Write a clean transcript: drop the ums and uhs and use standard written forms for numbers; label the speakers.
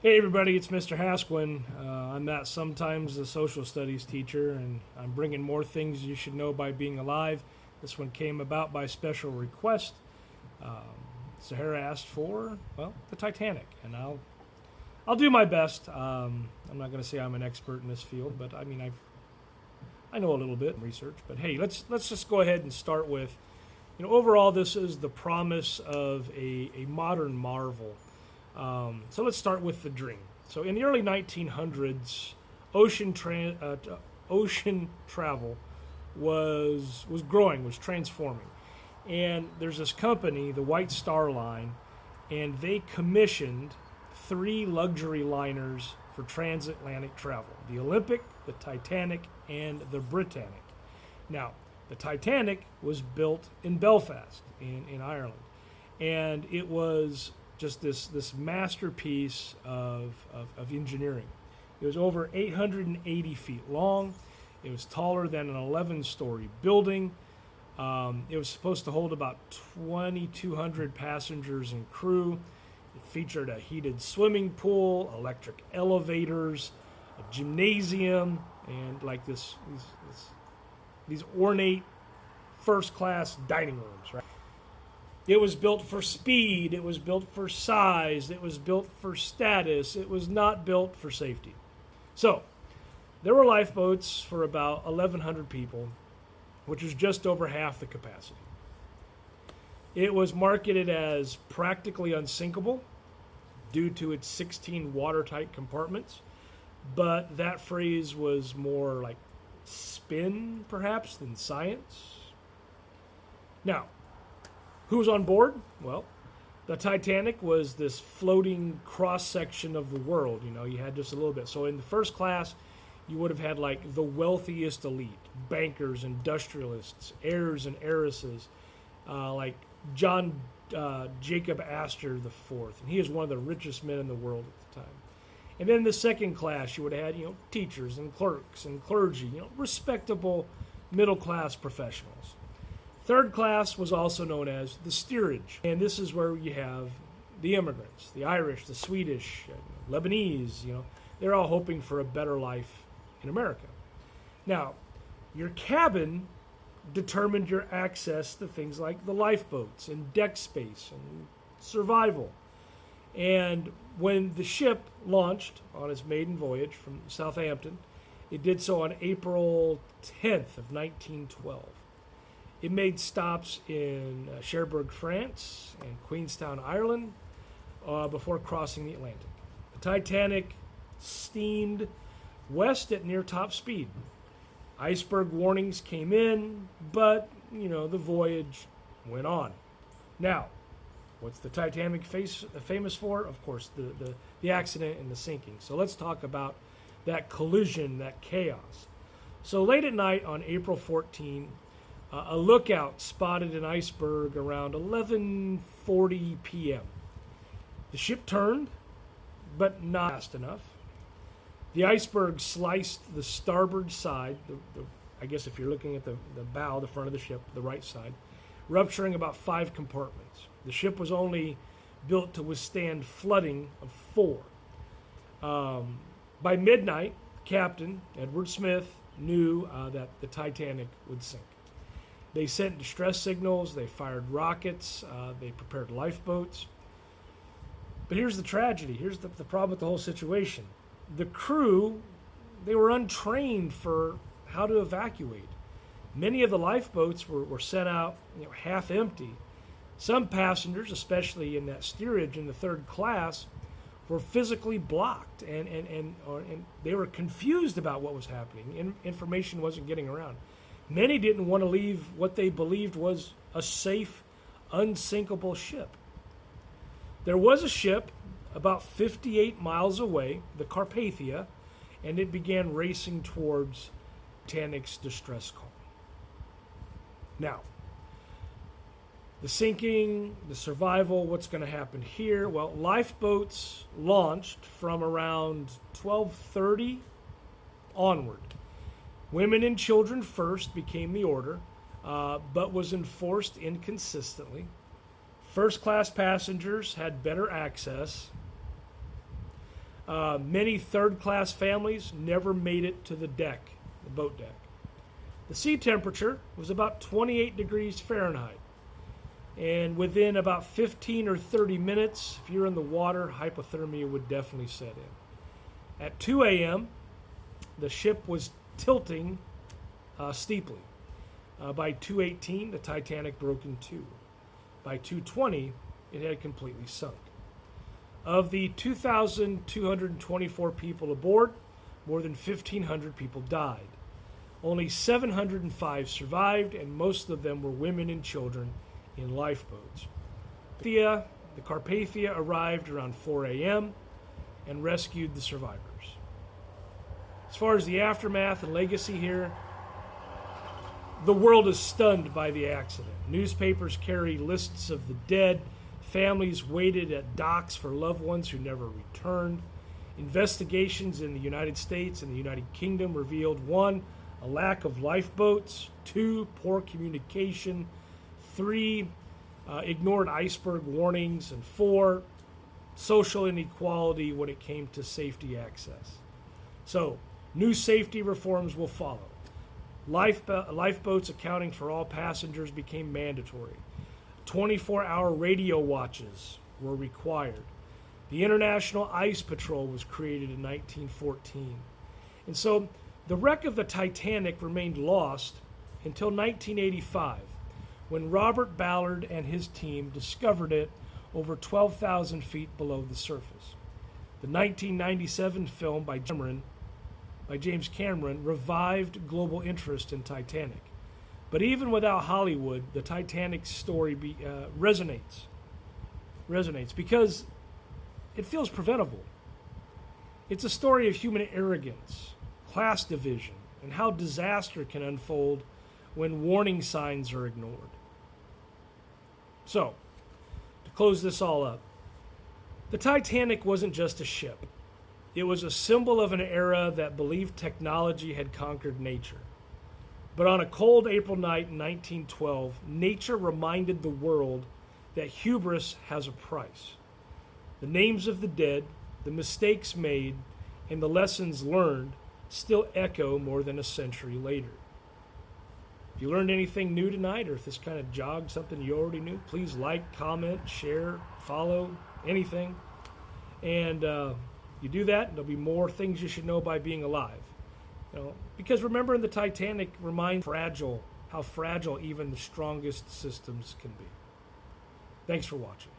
Speaker 1: Hey everybody, it's Mr. Hasquin. I'm that sometimes a social studies teacher, and I'm bringing more things you should know by being alive. This one came about by special request. Sahara asked for, well, the Titanic, and I'll do my best. I'm not going to say I'm an expert in this field, but I mean I know a little bit in research. But hey, let's just go ahead and start with, overall this is the promise of a modern marvel. So let's start with the dream. So in the early 1900s, ocean travel was growing, was transforming, and there's this company, the White Star Line, and they commissioned three luxury liners for transatlantic travel: the Olympic, the Titanic, and the Britannic. Now, the Titanic was built in Belfast, in Ireland, and it was just this masterpiece of engineering. It was over 880 feet long. It was taller than an 11-story building. It was supposed to hold about 2,200 passengers and crew. It featured a heated swimming pool, electric elevators, a gymnasium, and like these ornate first-class dining rooms, right? It was built for speed, it was built for size, it was built for status, it was not built for safety. So, there were lifeboats for about 1,100 people, which is just over half the capacity. It was marketed as practically unsinkable due to its 16 watertight compartments, but that phrase was more like spin, perhaps, than science. Now, who was on board? Well, the Titanic was this floating cross section of the world. You had just a little bit. So in the first class, you would have had like the wealthiest elite, bankers, industrialists, heirs and heiresses, like John Jacob Astor IV, and he is one of the richest men in the world at the time. And then the second class, you would have had teachers and clerks and clergy, respectable middle class professionals. Third class was also known as the steerage, and this is where you have the immigrants, the Irish, the Swedish, Lebanese. They're all hoping for a better life in America. Now, your cabin determined your access to things like the lifeboats and deck space and survival. And when the ship launched on its maiden voyage from Southampton, it did so on April 10th of 1912. It made stops in Cherbourg, France, and Queenstown, Ireland, before crossing the Atlantic. The Titanic steamed west at near top speed. Iceberg warnings came in, but, the voyage went on. Now, what's the Titanic famous for? Of course, the accident and the sinking. So let's talk about that collision, that chaos. So late at night on April 14, a lookout spotted an iceberg around 11:40 p.m. The ship turned, but not fast enough. The iceberg sliced the starboard side, I guess if you're looking at the bow, the front of the ship, the right side, rupturing about 5 compartments. The ship was only built to withstand flooding of 4. By midnight, Captain Edward Smith knew that the Titanic would sink. They sent distress signals, they fired rockets, they prepared lifeboats. But here's the tragedy, here's the problem with the whole situation. The crew, they were untrained for how to evacuate. Many of the lifeboats were sent out half empty. Some passengers, especially in that steerage in the third class, were physically blocked and they were confused about what was happening. Information wasn't getting around. Many didn't want to leave what they believed was a safe, unsinkable ship. There was a ship about 58 miles away, the Carpathia, and it began racing towards Titanic's distress call. Now, the sinking, the survival, what's going to happen here? Well, lifeboats launched from around 12:30 onward. Women and children first became the order, but was enforced inconsistently. First class passengers had better access. Many third-class families never made it to the deck, the boat deck. The sea temperature was about 28 degrees Fahrenheit. And within about 15 or 30 minutes, if you're in the water, hypothermia would definitely set in. At 2 a.m., the ship was tilting steeply. By 2:18, the Titanic broke in two. By 2:20, it had completely sunk. Of the 2,224 people aboard, more than 1,500 people died. Only 705 survived, and most of them were women and children in lifeboats. The Carpathia arrived around 4 a.m. and rescued the survivors. As far as the aftermath and legacy here, the world is stunned by the accident. Newspapers carry lists of the dead. Families waited at docks for loved ones who never returned. Investigations in the United States and the United Kingdom revealed 1, a lack of lifeboats, 2, poor communication, 3, ignored iceberg warnings, and 4, social inequality when it came to safety access. So, new safety reforms will follow. Lifeboats accounting for all passengers became mandatory. 24-hour radio watches were required. The International Ice Patrol was created in 1914. And so the wreck of the Titanic remained lost until 1985, when Robert Ballard and his team discovered it over 12,000 feet below the surface. The 1997 film by James Cameron revived global interest in Titanic. But even without Hollywood, the Titanic story resonates because it feels preventable. It's a story of human arrogance, class division, and how disaster can unfold when warning signs are ignored. So, to close this all up, the Titanic wasn't just a ship. It was a symbol of an era that believed technology had conquered nature. But on a cold April night in 1912, nature reminded the world that hubris has a price. The names of the dead, the mistakes made, and the lessons learned still echo more than a century later. If you learned anything new tonight, or if this kind of jogged something you already knew, please like, comment, share, follow, anything. And you do that, there'll be more things you should know by being alive. Because remembering the Titanic reminds how fragile even the strongest systems can be. Thanks for watching.